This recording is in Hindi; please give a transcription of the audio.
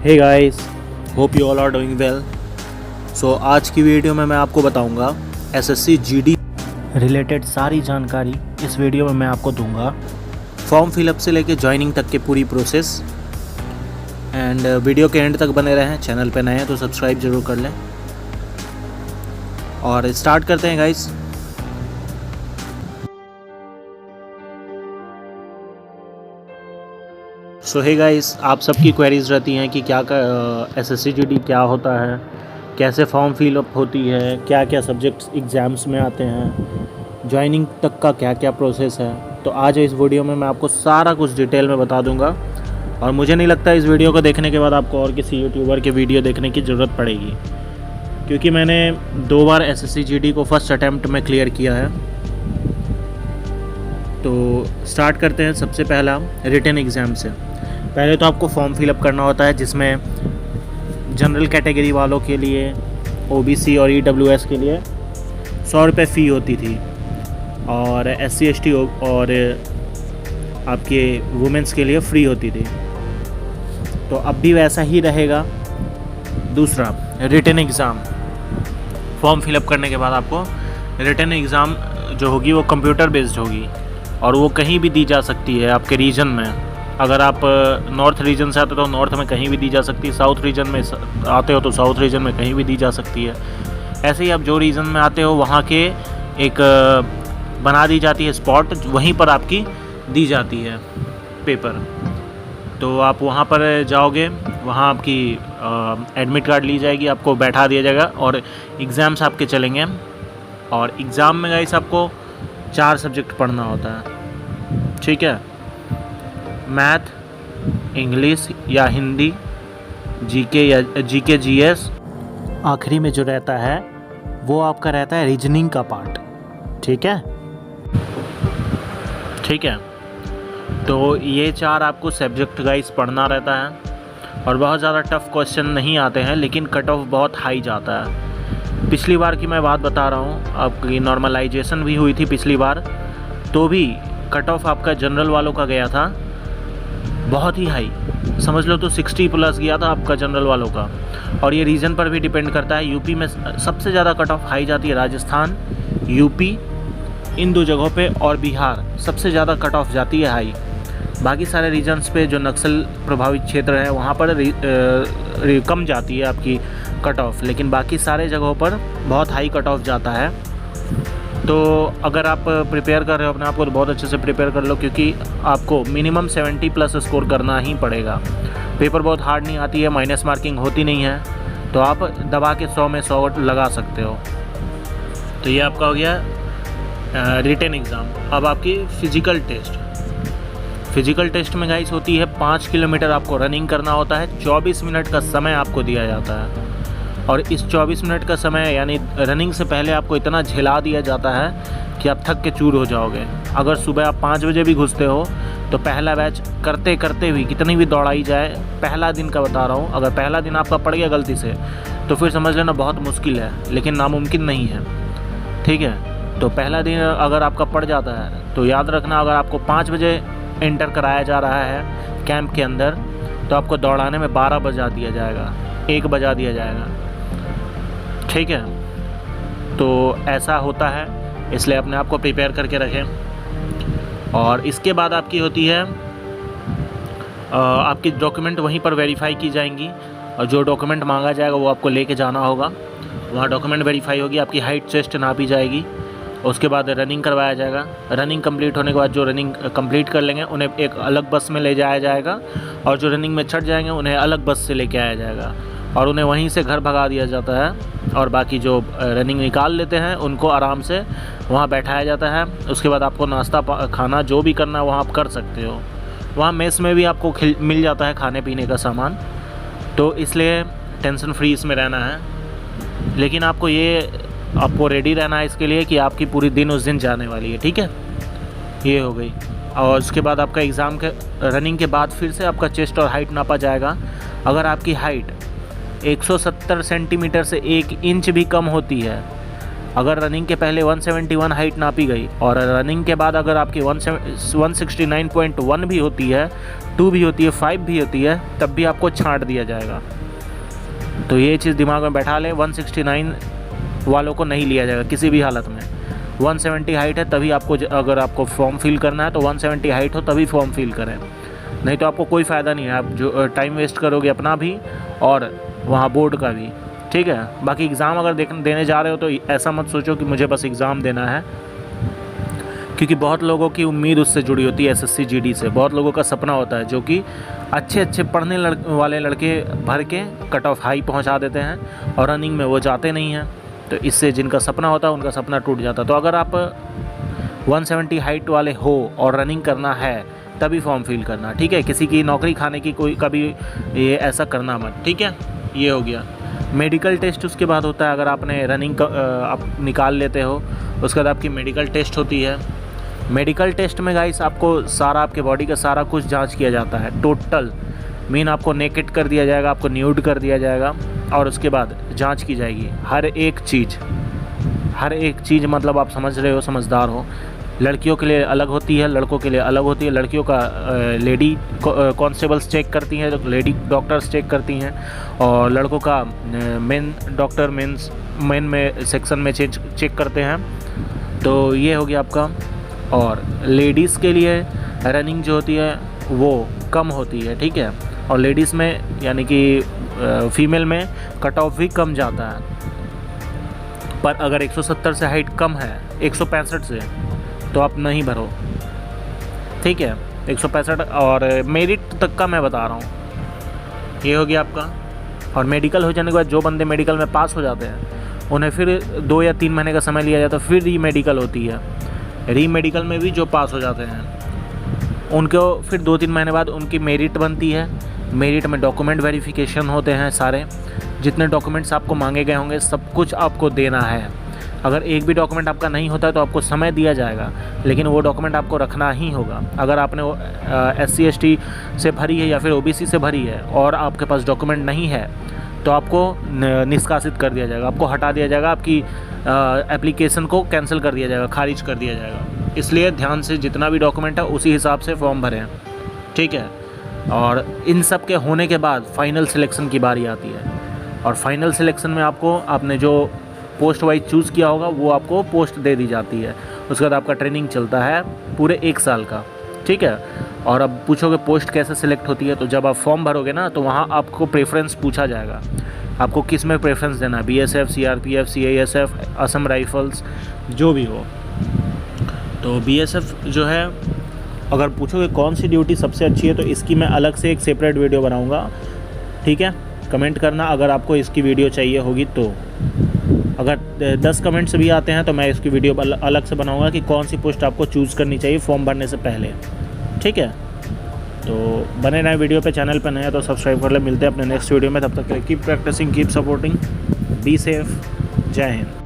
Hey guys, hope you all are doing well. So आज की वीडियो में मैं आपको बताऊंगा एसएससी जीडी रिलेटेड सारी जानकारी इस वीडियो में मैं आपको दूंगा। फॉर्म फिलअप से लेके ज्वाइनिंग तक की पूरी प्रोसेस। एंड वीडियो के एंड तक बने रहें। चैनल पे नए हैं तो सब्सक्राइब ज़रूर कर लें। और स्टार्ट करते हैं गाइस। सो हे गाइस, आप सबकी क्वेरीज रहती हैं कि क्या एसएससी जीडी क्या होता है, कैसे फॉर्म फिलअप होती है, क्या क्या सब्जेक्ट्स एग्ज़ाम्स में आते हैं, ज्वाइनिंग तक का क्या क्या प्रोसेस है। तो आज इस वीडियो में मैं आपको सारा कुछ डिटेल में बता दूंगा। और मुझे नहीं लगता इस वीडियो को देखने के बाद आपको और किसी यूट्यूबर के वीडियो देखने की ज़रूरत पड़ेगी, क्योंकि मैंने 2 बार एसएससी जीडी को फर्स्ट अटैम्प्ट में क्लियर किया है। तो स्टार्ट करते हैं सबसे पहला रिटन एग्ज़ाम से। पहले तो आपको फॉर्म फिलअप करना होता है, जिसमें जनरल कैटेगरी वालों के लिए, ओबीसी और ईडब्ल्यूएस के लिए 100 रुपये फ़ी होती थी, और एससी एसटी और आपके वुमेंस के लिए फ्री होती थी। तो अब भी वैसा ही रहेगा। दूसरा, रिटन एग्ज़ाम। फॉर्म फिलअप करने के बाद आपको रिटन एग्ज़ाम जो होगी वो कंप्यूटर बेस्ड होगी, और वो कहीं भी दी जा सकती है आपके रीजन में। अगर आप नॉर्थ रीजन से आते हो तो नॉर्थ में कहीं भी दी जा सकती है, साउथ रीजन में आते हो तो साउथ रीजन में कहीं भी दी जा सकती है। ऐसे ही आप जो रीजन में आते हो वहाँ के एक बना दी जाती है स्पॉट, वहीं पर आपकी दी जाती है पेपर। तो आप वहाँ पर जाओगे, वहाँ आपकी एडमिट कार्ड ली जाएगी, आपको बैठा दिया जाएगा और एग्ज़ाम्स आपके चलेंगे। और एग्ज़ाम में गाइस आपको 4 सब्जेक्ट पढ़ना होता है, ठीक है। मैथ, इंग्लिश या हिंदी, जीके जीएस। आखिरी में जो रहता है वो आपका रहता है रीजनिंग का पार्ट, ठीक है। तो ये 4 आपको सब्जेक्ट गाइस पढ़ना रहता है। और बहुत ज़्यादा टफ क्वेश्चन नहीं आते हैं, लेकिन कट ऑफ बहुत हाई जाता है। पिछली बार की मैं बात बता रहा हूँ, आपकी नॉर्मलाइजेशन भी हुई थी पिछली बार, तो भी कट ऑफ आपका जनरल वालों का गया था बहुत ही हाई, समझ लो तो 60 प्लस गया था आपका जनरल वालों का। और ये रीजन पर भी डिपेंड करता है। यूपी में सबसे ज़्यादा कट ऑफ हाई जाती है, राजस्थान, यूपी, इन 2 जगहों पे, और बिहार सबसे ज़्यादा कट ऑफ जाती है हाई। बाकी सारे रीजन्स पे जो नक्सल प्रभावित क्षेत्र है वहाँ पर कम जाती है आपकी कट ऑफ, लेकिन बाकी सारे जगहों पर बहुत हाई कट ऑफ जाता है। तो अगर आप प्रिपेयर कर रहे हो अपने आप को तो बहुत अच्छे से प्रिपेयर कर लो, क्योंकि आपको मिनिमम 70 प्लस स्कोर करना ही पड़ेगा। पेपर बहुत हार्ड नहीं आती है, माइनस मार्किंग होती नहीं है, तो आप दबा के 100 में 100 लगा सकते हो। तो ये आपका हो गया रिटन एग्ज़ाम। अब आपकी फ़िज़िकल टेस्ट में गाइस होती है 5 किलोमीटर आपको रनिंग करना होता है। 24 मिनट का समय आपको दिया जाता है, और इस 24 मिनट का समय यानी रनिंग से पहले आपको इतना झेला दिया जाता है कि आप थक के चूर हो जाओगे। अगर सुबह आप 5 बजे भी घुसते हो तो पहला बैच करते करते भी कितनी भी दौड़ाई जाए, पहला दिन का बता रहा हूँ, अगर पहला दिन आपका पड़ गया गलती से तो फिर समझ लेना बहुत मुश्किल है, लेकिन नामुमकिन नहीं है, ठीक है। तो पहला दिन अगर आपका पड़ जाता है तो याद रखना, अगर आपको 5 बजे एंटर कराया जा रहा है कैंप के अंदर, तो आपको दौड़ाने में 12 बजा दिया जाएगा, 1 बजा दिया जाएगा, ठीक है। तो ऐसा होता है, इसलिए अपने आप को प्रिपेयर करके रखें। और इसके बाद आपकी होती है आपकी डॉक्यूमेंट वहीं पर वेरीफाई की जाएंगी, और जो डॉक्यूमेंट मांगा जाएगा वो आपको लेके जाना होगा। वहाँ डॉक्यूमेंट वेरीफाई होगी, आपकी हाइट चेस्ट नापी जाएगी, उसके बाद रनिंग करवाया जाएगा। रनिंग कंप्लीट होने के बाद जो रनिंग कंप्लीट कर लेंगे उन्हें एक अलग बस में ले जाया जाएगा, और जो रनिंग में चढ़ जाएंगे उन्हें अलग बस से लेके आया जाएगा, और उन्हें वहीं से घर भगा दिया जाता है। और बाकी जो रनिंग निकाल लेते हैं उनको आराम से वहाँ बैठाया जाता है। उसके बाद आपको नाश्ता खाना जो भी करना है वहाँ आप कर सकते हो। वहाँ मेस में भी आपको मिल जाता है खाने पीने का सामान, तो इसलिए टेंशन फ्री इसमें रहना है। लेकिन आपको रेडी रहना है इसके लिए कि आपकी पूरी दिन उस दिन जाने वाली है, ठीक है। ये हो गई। और उसके बाद आपका एग्ज़ाम के रनिंग के बाद फिर से आपका चेस्ट और हाइट नापा जाएगा। अगर आपकी हाइट 170 सेंटीमीटर से 1 इंच भी कम होती है अगर रनिंग के पहले 171 हाइट नापी गई और रनिंग के बाद अगर आपकी 169.1 भी होती है, 2 भी होती है, 5 भी होती है, तब भी आपको छांट दिया जाएगा। तो ये चीज़ दिमाग में बैठा ले, 169 वालों को नहीं लिया जाएगा किसी भी हालत में। 170 हाइट है तभी आपको, अगर आपको फॉर्म फिल करना है तो 170 हाइट हो तभी फॉर्म फिल करें, नहीं तो आपको कोई फ़ायदा नहीं है। आप जो टाइम वेस्ट करोगे अपना भी और वहाँ बोर्ड का भी, ठीक है। बाकी एग्ज़ाम अगर देने जा रहे हो तो ऐसा मत सोचो कि मुझे बस एग्ज़ाम देना है, क्योंकि बहुत लोगों की उम्मीद उससे जुड़ी होती है, एसएससी जीडी से। बहुत लोगों का सपना होता है जो कि अच्छे पढ़ने वाले लड़के भर के कट ऑफ हाई पहुंचा देते हैं और रनिंग में वो जाते नहीं हैं, तो इससे जिनका सपना होता है उनका सपना टूट जाता है। तो अगर आप 170 हाइट वाले हो और रनिंग करना है तभी फॉर्म फिल करना, ठीक है। किसी की नौकरी खाने की कोई कभी ये ऐसा करना मत, ठीक है। ये हो गया। मेडिकल टेस्ट उसके बाद होता है। अगर आपने रनिंग आप निकाल लेते हो उसके बाद आपकी मेडिकल टेस्ट होती है। मेडिकल टेस्ट में गाइस आपको सारा, आपके बॉडी का सारा कुछ जांच किया जाता है, टोटल मीन आपको नेकेड कर दिया जाएगा, आपको न्यूड कर दिया जाएगा और उसके बाद जांच की जाएगी हर एक चीज़। मतलब आप समझ रहे हो, समझदार हो। लड़कियों के लिए अलग होती है, लड़कों के लिए अलग होती है। लड़कियों का लेडी कॉन्स्टेबल्स चेक करती हैं, लेडी डॉक्टर्स चेक करती हैं, और लड़कों का मेन डॉक्टर मेन में सेक्शन में चेक करते हैं। तो ये हो गया आपका। और लेडीज़ के लिए रनिंग जो होती है वो कम होती है, ठीक है। और लेडीज़ में यानी कि फीमेल में कट ऑफ भी कम जाता है। पर अगर 170 से हाइट कम है 165 से, तो आप नहीं भरो, ठीक है। 165 और मेरिट तक का मैं बता रहा हूँ। ये हो गया आपका। और मेडिकल हो जाने के बाद जो बंदे मेडिकल में पास हो जाते हैं उन्हें फिर 2 या 3 महीने का समय लिया जाता है, फिर री मेडिकल होती है। री मेडिकल में भी जो पास हो जाते हैं उनको फिर 2-3 महीने बाद उनकी मेरिट बनती है। मेरिट में डॉक्यूमेंट वेरिफिकेशन होते हैं, सारे जितने डॉक्यूमेंट्स आपको मांगे गए होंगे सब कुछ आपको देना है। अगर एक भी डॉक्यूमेंट आपका नहीं होता है तो आपको समय दिया जाएगा, लेकिन वो डॉक्यूमेंट आपको रखना ही होगा। अगर आपने SC ST से भरी है या फिर OBC से भरी है और आपके पास डॉक्यूमेंट नहीं है तो आपको निष्कासित कर दिया जाएगा, आपको हटा दिया जाएगा, आपकी एप्लीकेशन को कैंसिल कर दिया जाएगा, खारिज कर दिया जाएगा। इसलिए ध्यान से जितना भी डॉक्यूमेंट है उसी हिसाब से फॉर्म भरें, ठीक है। और इन सब के होने के बाद फाइनल सिलेक्शन की बारी आती है। और फाइनल सिलेक्शन में आपने जो पोस्ट वाइज चूज़ किया होगा वो आपको पोस्ट दे दी जाती है। उसके बाद आपका ट्रेनिंग चलता है पूरे 1 साल का, ठीक है। और अब पूछोगे पोस्ट कैसे सिलेक्ट होती है, तो जब आप फॉर्म भरोगे ना तो वहाँ आपको प्रेफरेंस पूछा जाएगा, आपको किस में प्रेफरेंस देना है, BSF, CRPF, CISF, Assam rifles, जो भी हो। तो BSF जो है, अगर पूछोगे कौन सी ड्यूटी सबसे अच्छी है तो इसकी मैं अलग से एक सेपरेट वीडियो बनाऊँगा, ठीक है। कमेंट करना अगर आपको इसकी वीडियो चाहिए होगी तो। अगर 10 कमेंट्स भी आते हैं तो मैं इसकी वीडियो अलग से बनाऊंगा कि कौन सी पोस्ट आपको चूज़ करनी चाहिए फॉर्म भरने से पहले, ठीक है। तो बने रहें वीडियो पे, चैनल पे नया तो सब्सक्राइब कर ले। मिलते हैं अपने नेक्स्ट वीडियो में, तब तक के लिए keep practicing, keep supporting, be safe, जय हिंद।